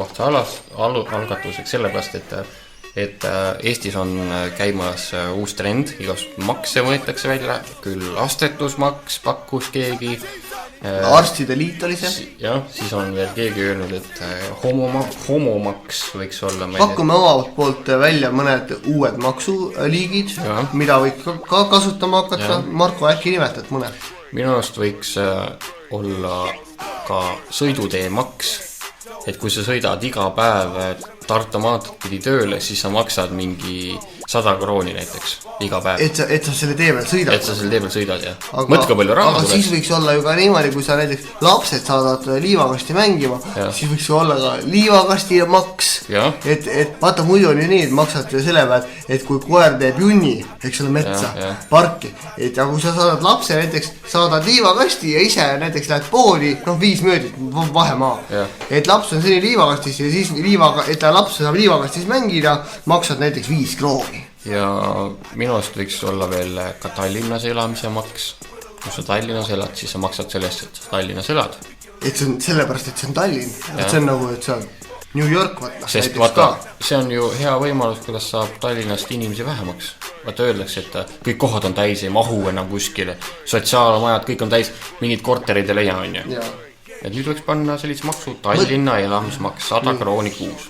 erakordse algatuseks sellepärast, et Eestis on käimas uus trend, igast makse võetakse välja, küll astetusmaks pakkus keegi. Arstide liit oli see? Jah, siis on veel keegi öelnud, et homomaks võiks olla. Pakume oma poolt välja mõned uued maksuliigid, mida võiks ka kasutama hakata. Marko, äkki nimetad mõne? Minu arust võiks olla ka sõidutee maks, et kui sa sõidad iga päev Tartu maantut pidi tööle, siis sa maksad mingi 100 krooni näiteks iga päev. Et sa selle tee peal sõidad? Et sa selle tee peal sõidad, jah. Mõtka palju raha aga siis võiks olla ju ka niimoodi, kui sa näiteks lapsed saadad liivakasti mängima, siis võiks ju olla ka liivakasti maks. Et vaata, muidu on ju nii, et maksad selle peal, et kui koer teeb junni, eks ole metsa, parki, et ja kui sa saadad lapse näiteks, saadad liivakasti ja ise näiteks lähed pooli, 5 möödit vahemaa. Et laps on selline liivakastis ja siis et laps saab liivakastis mängida, maksad näiteks 5 krooni. Ja minu arust võiks olla veel ka Tallinnas elamise maks. Kui sa Tallinnas elad, siis sa maksad sellest, et sa Tallinnas elad. Et see on sellepärast, et see on Tallinn. Et see on nagu, et see on New York. Sest vaata, see on ju hea võimalus, kuidas saab Tallinnast inimesi vähemaks. Vaata öeldakse, et kõik kohad on täis, ei mahu enam kuskile. Sotsiaalmajad, kõik on täis, mingid korterid ei leia on ju. Et nüüd võiks panna sellise maksu Tallinna elamismaks 100 krooni kuus.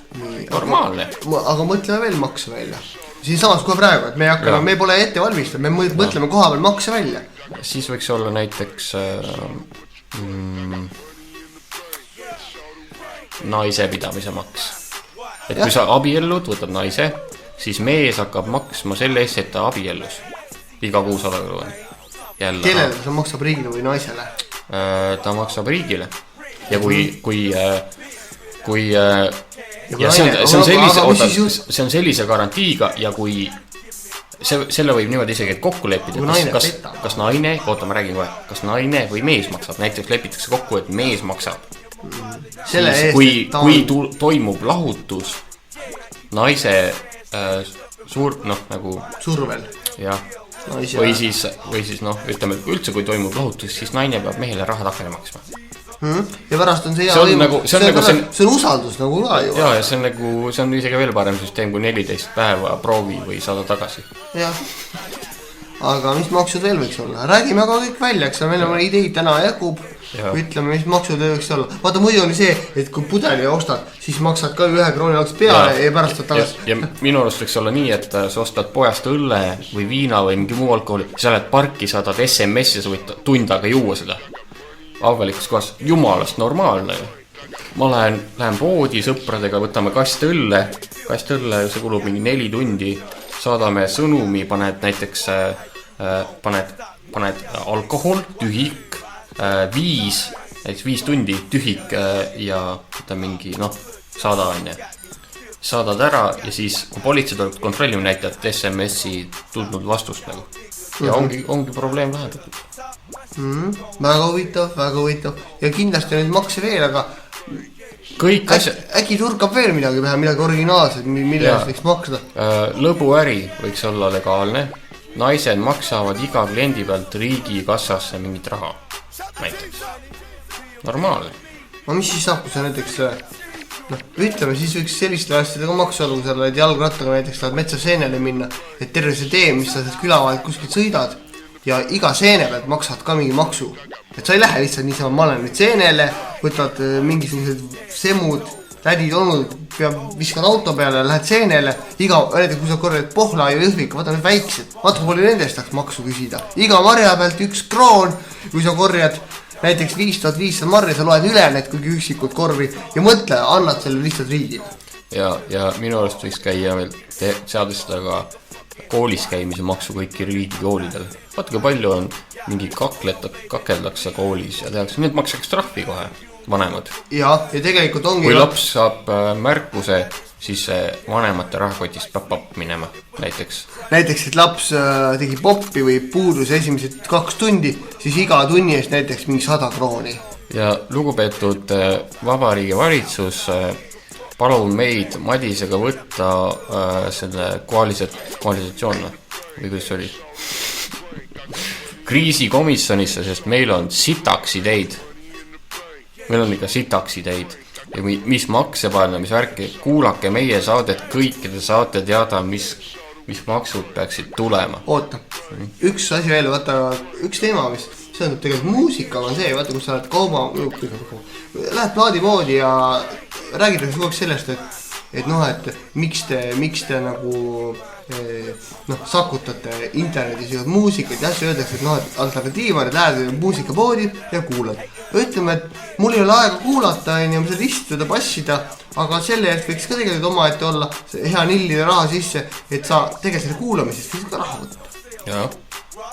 Normaalne. Aga mõtleme veel makse välja. Siin samas kohe praegu, et me pole ette valmistada, me mõtleme koha peal makse välja. Siis võiks olla näiteks naise pidamise maks. Et kui sa abiellud, võtad naise, siis mees hakkab maksma selle eest, et ta abiellus. Iga kuu 100 krooni. Kellele sa maksab riigile või naisele? Ta maksab riigile. Ja kui see on sellise garantiiga ja kui selle võib niimoodi isegi kokku leppida, kas naine, ma räägin kohe, kas naine või mees maksab, näiteks lepitakse kokku, et mees maksab. Siis, kui toimub lahutus naise nagu survel. Jah. Või siis ütleme, et üldse kui toimub lahutus, siis naine peab mehele raha takale maksma. Ja pärast on see see on usaldus nagu ka ju. Ja see on isegi veel parem süsteem kui 14 päeva proovi või saada tagasi. Jah. Aga mis maksud veel võiks olla? Räägime aga kõik välja, eks meil on ideid täna jagub. Ütleme, mis maksud võiks olla. Vaata, muidu oli see, et kui pudeli ostad, siis maksad ka 1 krooni oleks peale ja pärast tagasi. Ja minu arust võiks olla nii, et sa ostad poest õlle või viina või mingi muu alkoholi, sa lähed parki, saadad SMS ja sa võid tund aega juua seda. Avalikus kohas, jumalast normaalne. Ma lähen poodi sõpradega, võtame kast õlle, see kulub mingi 4 tundi, saadame sõnumi, paned näiteks paned alkohol, tühik, 5 tundi tühik ja mingi saadad ära ja siis kui politsei tuleb kontrollima, näitad SMS-i tulnud vastust nagu. Ja ongi probleem lahendatud. Väga huvitav ja kindlasti neid makse veel, aga äkki turkab veel midagi originaalset, mille eest võiks maksta. Lõbuäri võiks olla legaalne. Naised maksavad iga kliendi pealt riigi kassasse mingit raha näiteks. Normaalne. No mis siis saab, kui sa näiteks ütleme, siis võiks selliste asjadega ka maksu olla, kui sa oled jalgrattaga näiteks tahad metsa seenele minna, et terve see tee, mis sa küla vahelt kuskilt sõidad ja iga seene pealt maksad ka mingi maksu. Et sa ei lähe lihtsalt niisama, ma olen nüüd seenele, võtad mingisugused semud, tädid olnud, viskad auto peale, lähed seenele, näiteks kui sa korjad Pohla ja Jõhvika, vaata need väiksed, vaata kui palju nendest tahaks maksu küsida. Iga marja pealt 1 kroon, kui sa korjad näiteks 5500 marja, sa loed üle need kuigi üksikud korvi ja mõtle, annad selle lihtsalt riigile. Ja minu arust võiks käia veel seadustada ka koolis käimise maksu kõiki riigikoolidel. Vaata, kui palju on mingi kakeldakse koolis ja tehakse, need maksaks trahvi kohe vanemad. Ja tegelikult ongi... Kui laps saab märkuse, siis vanemate rahakotist peab popp minema näiteks. Näiteks, et laps tegi poppi või puudus esimesed 2 tundi, siis iga tunni eest näiteks mingi 100 krooni. Ja lugupeetud Vabariigi valitsus, palun meid Madisega võtta selle koalisatsioon või kuidas see oli? Kriisikomisjonisse, sest meil on sitaks ideid. Meil on ikka sitaks ideid. ja mis makse panna, mis värki, kuulake meie saadet, kõikide saate teada, mis maksud peaksid tulema. Oota, üks asi veel, vaata, üks teema, mis seondub tegelikult muusikaga on see, vaata, kus sa oled lähed plaadipoodi ja räägitakse kogu aeg sellest, et noh, et miks te nagu sakutate internetis ja muusikat ja asju öeldakse, et noh, et alternatiivad, et lähed muusikapoodi ja kuulad. Ütleme, et mul ei ole aega kuulata, ma seal istuda, passida, aga selle eest võiks ka tegelikult oma ette olla hea nillida raha sisse, et sa tegelikult selle kuulamisest võiks ka raha võtta.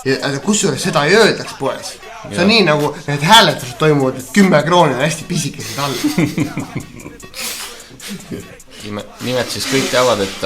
Ja kusjuures seda ei öeldaks poes. See on nii nagu need hääletused toimuvad, et 10 krooni on hästi pisikesed all. Nimelt siis kõik teavad, et